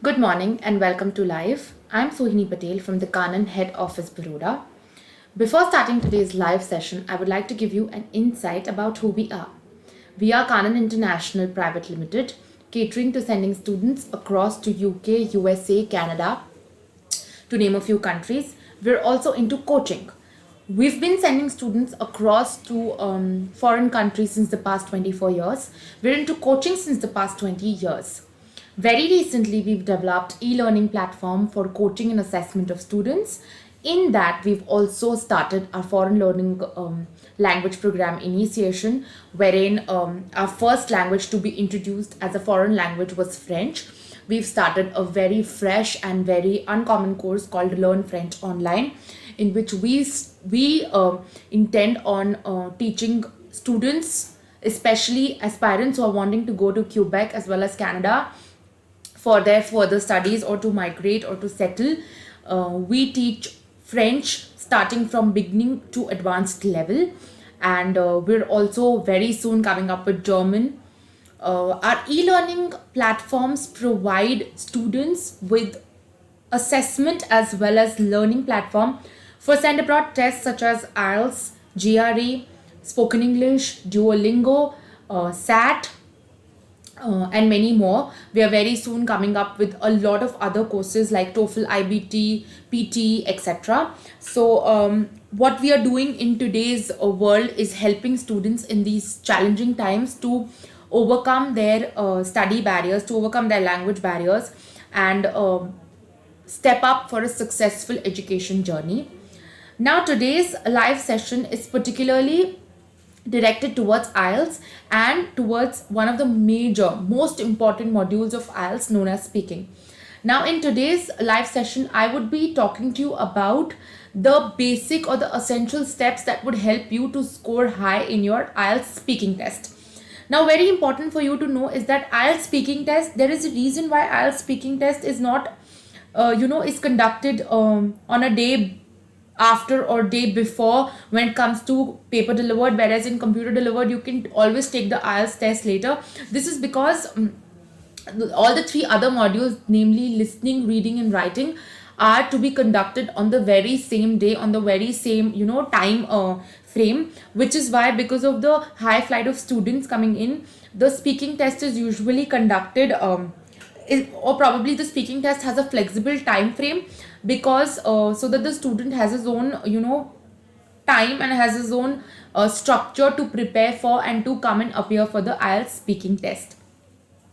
Good morning and welcome to Live. I'm Sohini Patel from the Kanan Head Office, Baroda. Before starting today's live session, I would like to give you an insight about who we are. We are Kanan International Private Limited, catering to sending students across to UK, USA, Canada, to name a few countries. We're also into coaching. We've been sending students across to foreign countries since the past 24 years. We're into coaching since the past 20 years. Very recently, we've developed e-learning platform for coaching and assessment of students. In that, we've also started our foreign learning language program initiation, wherein our first language to be introduced as a foreign language was French. We've started a very fresh and very uncommon course called Learn French Online, in which we intend on teaching students, especially aspirants who are wanting to go to Quebec as well as Canada for their further studies or to migrate or to settle. We teach French starting from beginning to advanced level, and we're also very soon coming up with German. Our e-learning platforms provide students with assessment as well as learning platform for send abroad tests such as IELTS, GRE, Spoken English, Duolingo, SAT, and many more. We are very soon coming up with a lot of other courses like TOEFL, IBT, PT, etc. So, what we are doing in today's world is helping students in these challenging times to overcome their study barriers, to overcome their language barriers, and step up for a successful education journey. Now, today's live session is particularly directed towards IELTS and towards one of the major, most important modules of IELTS known as speaking. Now, in today's live session, I would be talking to you about the basic or the essential steps that would help you to score high in your IELTS speaking test. Now, very important for you to know is that IELTS speaking test, there is a reason why IELTS speaking test is not, is conducted on a day after or day before when it comes to paper delivered, whereas in computer delivered you can always take the IELTS test later. This is because all the three other modules, namely listening, reading and writing, are to be conducted on the very same day, on the very same time frame, which is why, because of the high flight of students coming in, the speaking test is usually conducted or probably the speaking test has a flexible time frame, because so that the student has his own time and has his own structure to prepare for and to come and appear for the IELTS speaking test.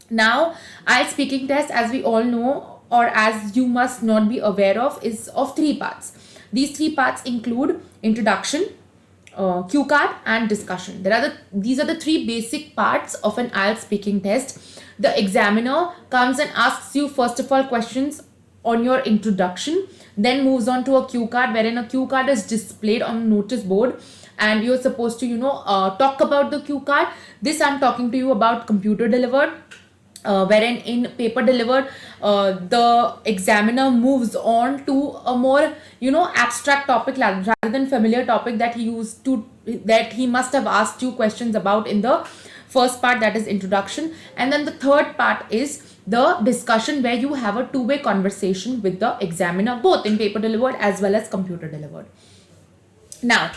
Now, IELTS speaking test, as we all know, or as you must not be aware of, is of three parts. These three parts include introduction, cue card and discussion. These are the three basic parts of an IELTS speaking test. The examiner comes and asks you first of all questions on your introduction, then moves on to a cue card, wherein a cue card is displayed on a notice board and you're supposed to talk about the cue card. This I'm talking to you about computer delivered, wherein in paper delivered the examiner moves on to a more abstract topic rather than familiar topic that he must have asked you questions about in the first part, that is introduction. And then the third part is the discussion, where you have a two-way conversation with the examiner, both in paper delivered as well as computer delivered. Now,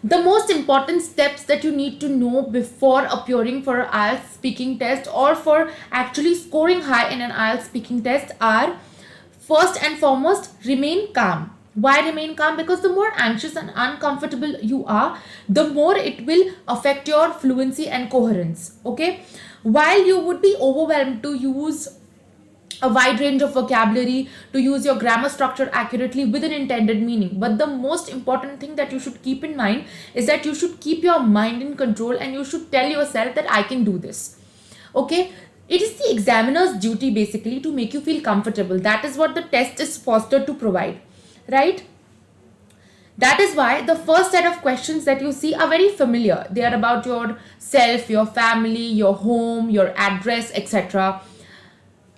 the most important steps that you need to know before appearing for an IELTS speaking test or for actually scoring high in an IELTS speaking test are, first and foremost, remain calm. Why remain calm? Because the more anxious and uncomfortable you are, the more it will affect your fluency and coherence. Okay? While you would be overwhelmed to use a wide range of vocabulary, to use your grammar structure accurately with an intended meaning, but the most important thing that you should keep in mind is that you should keep your mind in control and you should tell yourself that I can do this. Okay? It is the examiner's duty basically to make you feel comfortable. That is what the test is fostered to provide, right? That is why the first set of questions that you see are very familiar. They are about yourself, your family, your home, your address, etc.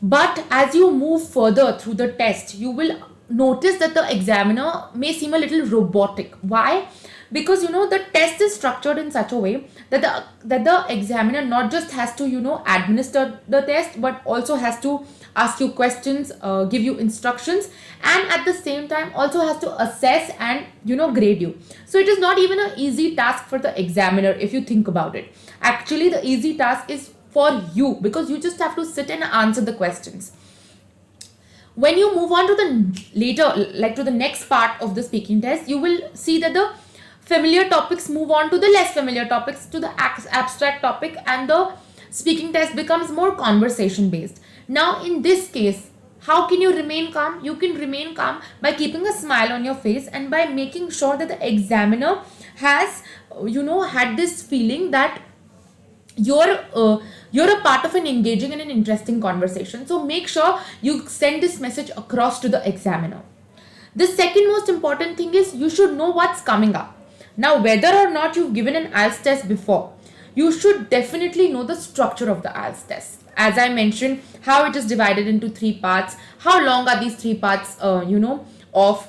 But as you move further through the test, you will notice that the examiner may seem a little robotic. Why? because the test is structured in such a way that the examiner not just has to administer the test, but also has to ask you questions, give you instructions, and at the same time also has to assess and grade you. So it is not even an easy task for the examiner if you think about it. Actually, the easy task is for you, because you just have to sit and answer the questions. When you move on to the later, like to the next part of the speaking test, you will see that the familiar topics move on to the less familiar topics, to the abstract topic, and the speaking test becomes more conversation based. Now in this case, how can you remain calm? You can remain calm by keeping a smile on your face and by making sure that the examiner has had this feeling that you're a part of an engaging and an interesting conversation. So make sure you send this message across to the examiner. The second most important thing is you should know what's coming up. Now, whether or not you've given an IELTS test before, you should definitely know the structure of the IELTS test. As I mentioned, how it is divided into 3 parts, how long are these 3 parts, of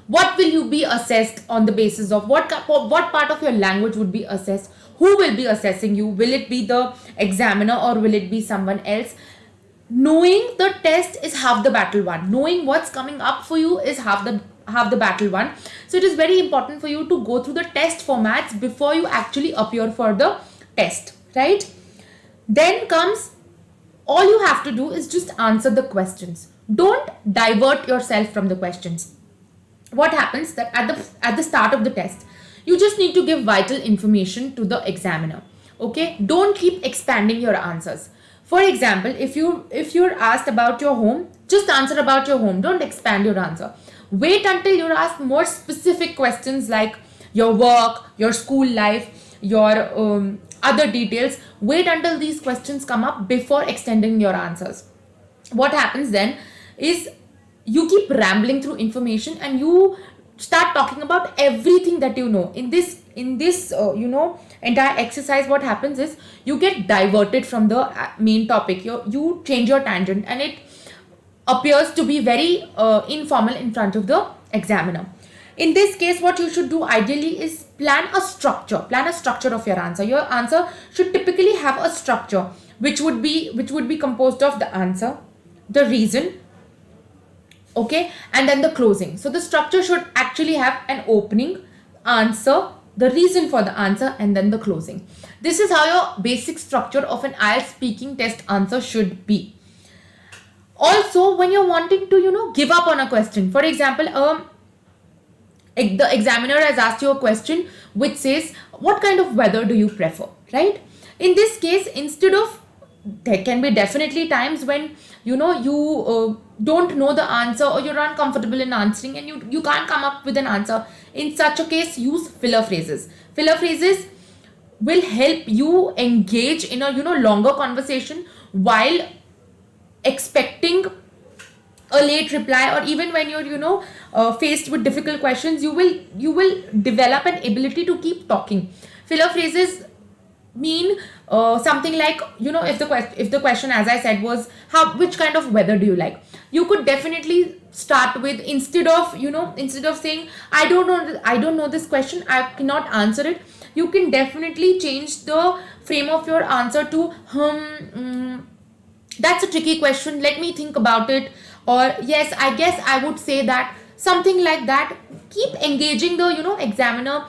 what will you be assessed on the basis of, what part of your language would be assessed, who will be assessing you, will it be the examiner or will it be someone else. Knowing the test is half the battle won. Knowing what's coming up for you is half the battle won. So it is very important for you to go through the test formats before you actually appear for the test, right? Then comes, all you have to do is just answer the questions. Don't divert yourself from the questions. What happens that at the start of the test, you just need to give vital information to the examiner. Okay, don't keep expanding your answers. For example, if you're asked about your home, just answer about your home. Don't expand your answer. Wait until you're asked more specific questions like your work, your school life, your other details. Wait until these questions come up before extending your answers. What happens then is you keep rambling through information and you start talking about everything that you know. In this entire exercise, what happens is you get diverted from the main topic. You change your tangent and it appears to be very informal in front of the examiner. In this case, what you should do ideally is plan a structure of your answer. Your answer should typically have a structure which would be composed of the answer, the reason, okay, and then the closing. So the structure should actually have an opening, answer, the reason for the answer, and then the closing. This is how your basic structure of an IELTS speaking test answer should be. Also, when you're wanting to give up on a question, for example, the examiner has asked you a question which says, what kind of weather do you prefer, right? In this case, there can be definitely times when you don't know the answer, or you're uncomfortable in answering and you can't come up with an answer. In such a case, use filler phrases. Filler phrases will help you engage in a longer conversation while expecting a late reply, or even when you're faced with difficult questions, you will develop an ability to keep talking. Filler phrases mean something like, if the question, as I said, was which kind of weather do you like, you could definitely start with, instead of saying I don't know this question, I cannot answer it, you can definitely change the frame of your answer to that's a tricky question, let me think about it, or yes, I guess I would say that, something like that. Keep engaging the examiner.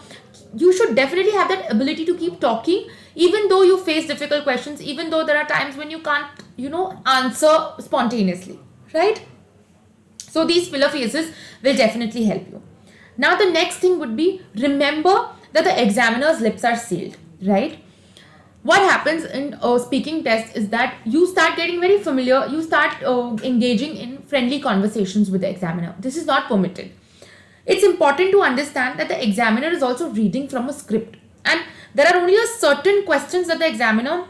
You should definitely have that ability to keep talking, even though you face difficult questions, even though there are times when you can't answer spontaneously, right? So these filler phrases will definitely help you. Now the next thing would be, remember that the examiner's lips are sealed, right? What happens in a speaking test is that you start getting very familiar, you start engaging in friendly conversations with the examiner. This is not permitted. It's important to understand that the examiner is also reading from a script, and there are only a certain questions that the examiner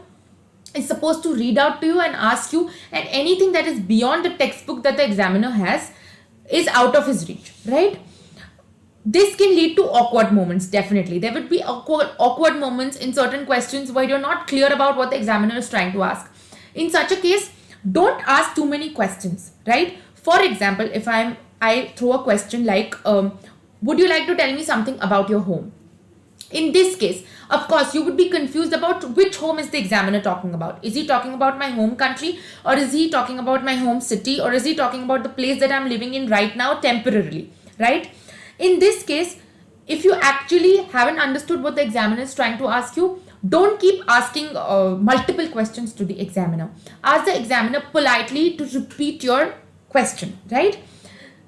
is supposed to read out to you and ask you, and anything that is beyond the textbook that the examiner has is out of his reach, right? This can lead to awkward moments. Definitely there would be awkward moments in certain questions where you're not clear about what the examiner is trying to ask. In such a case, don't ask too many questions, right? For example, if I throw a question like, would you like to tell me something about your home? In this case, of course, you would be confused about which home is the examiner talking about. Is he talking about my home country, or is he talking about my home city, or is he talking about the place that I'm living in right now temporarily, right? In this case, if you actually haven't understood what the examiner is trying to ask you, don't keep asking multiple questions to the examiner. Ask the examiner politely to repeat your question, right?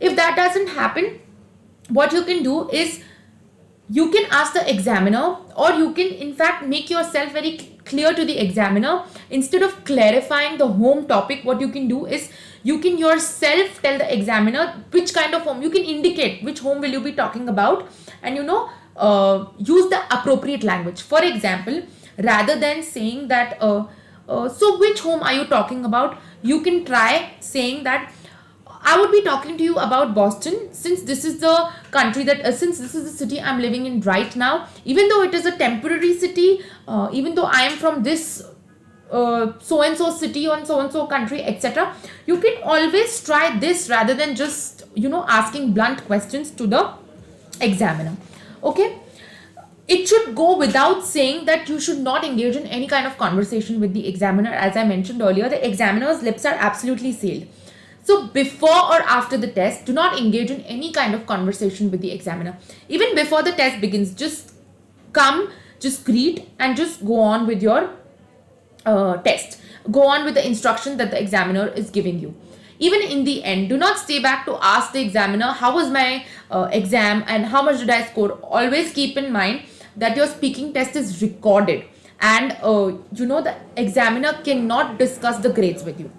If that doesn't happen, what you can do is you can ask the examiner, or you can in fact make yourself very clear to the examiner. Instead of clarifying the home topic, what you can do is you can yourself tell the examiner which kind of home. You can indicate which home will you be talking about, and use the appropriate language. For example, rather than saying that so which home are you talking about, you can try saying that I would be talking to you about Boston, since this is the country since this is the city I'm living in right now. Even though it is a temporary city, even though I am from this so and so city or so and so country, etc. You can always try this rather than just asking blunt questions to the examiner. Okay. It should go without saying that you should not engage in any kind of conversation with the examiner. As I mentioned earlier, the examiner's lips are absolutely sealed. So before or after the test, do not engage in any kind of conversation with the examiner. Even before the test begins, just come, just greet, and just go on with your test. Go on with the instruction that the examiner is giving you. Even in the end, do not stay back to ask the examiner, how was my exam and how much did I score? Always keep in mind that your speaking test is recorded, and the examiner cannot discuss the grades with you.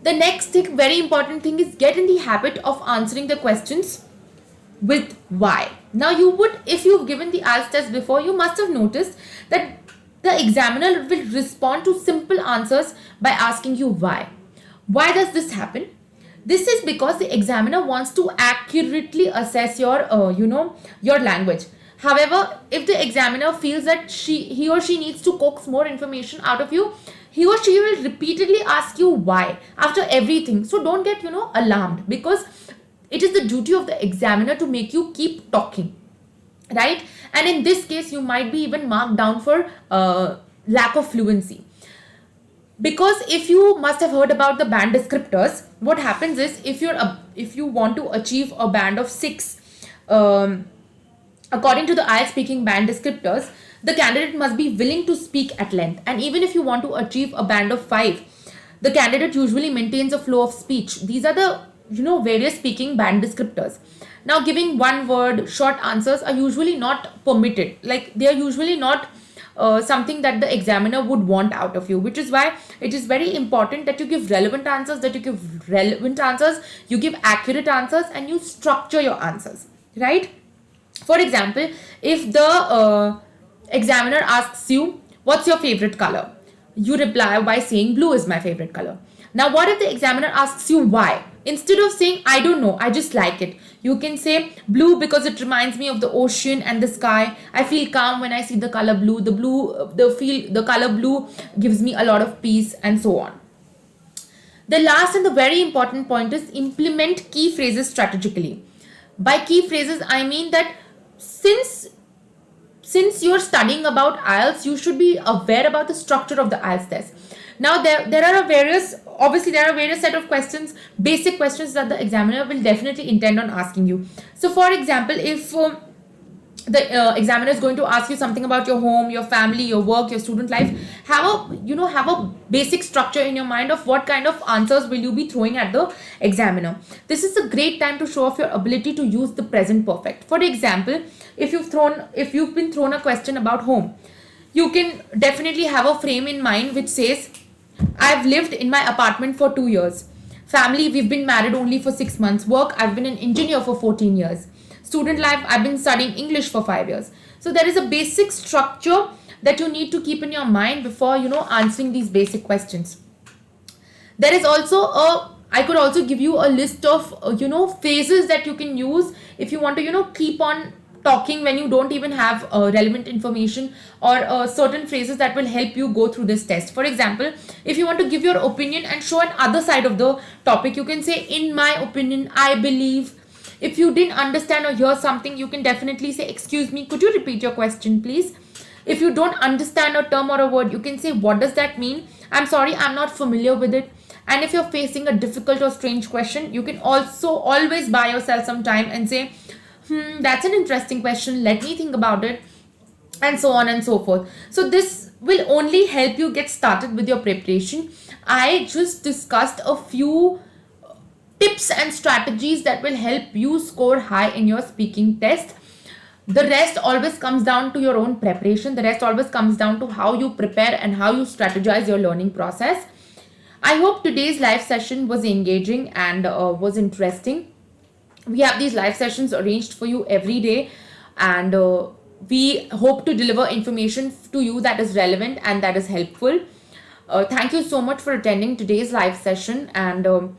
The next thing, very important thing, is get in the habit of answering the questions with why. Now if you've given the IELTS test before, you must have noticed that the examiner will respond to simple answers by asking you why. Why does this happen? This is because the examiner wants to accurately assess your language. However, if the examiner feels that he or she needs to coax more information out of you, he or she will repeatedly ask you why after everything. So don't get alarmed, because it is the duty of the examiner to make you keep talking, right? And in this case, you might be even marked down for lack of fluency. Because if you must have heard about the band descriptors, what happens is if you want to achieve a band of 6, according to the IELTS speaking band descriptors, the candidate must be willing to speak at length. And even if you want to achieve a band of 5, the candidate usually maintains a flow of speech. These are the various speaking band descriptors. Now, giving one word short answers are usually not permitted. Like, they are usually not something that the examiner would want out of you, which is why it is very important that you give relevant answers, you give accurate answers, and you structure your answers, right? For example, if the examiner asks you, what's your favorite color? You reply by saying, blue is my favorite color. Now, what if the examiner asks you why? Instead of saying, I don't know, I just like it, you can say, blue because it reminds me of the ocean and the sky. I feel calm when I see the color blue. The color blue gives me a lot of peace, and so on. The last and the very important point is implement key phrases strategically. By key phrases, I mean that since you're studying about IELTS, you should be aware about the structure of the IELTS test. Now, there are various set of questions, basic questions that the examiner will definitely intend on asking you. So, for example, if the examiner is going to ask you something about your home, your family, your work, your student life, have a basic structure in your mind of what kind of answers will you be throwing at the examiner. This is a great time to show off your ability to use the present perfect. For example, if you've been thrown a question about home, you can definitely have a frame in mind which says, I've lived in my apartment for 2 years. Family, we've been married only for 6 months. Work, I've been an engineer for 14 years. Student life, I've been studying English for 5 years. So there is a basic structure that you need to keep in your mind before, answering these basic questions. There is also I could also give you a list of, phrases that you can use if you want to, keep on talking when you don't even have relevant information, or certain phrases that will help you go through this test. For example, if you want to give your opinion and show an other side of the topic, you can say, in my opinion, I believe. If you didn't understand or hear something, you can definitely say, excuse me, could you repeat your question, please? If you don't understand a term or a word, you can say, what does that mean? I'm sorry, I'm not familiar with it. And if you're facing a difficult or strange question, you can also always buy yourself some time and say, that's an interesting question. Let me think about it, and so on and so forth. So this will only help you get started with your preparation. I just discussed a few tips and strategies that will help you score high in your speaking test. The rest always comes down to your own preparation. The rest always comes down to how you prepare and how you strategize your learning process. I hope today's live session was engaging and was interesting. We have these live sessions arranged for you every day, and we hope to deliver information to you that is relevant and that is helpful. Thank you so much for attending today's live session, and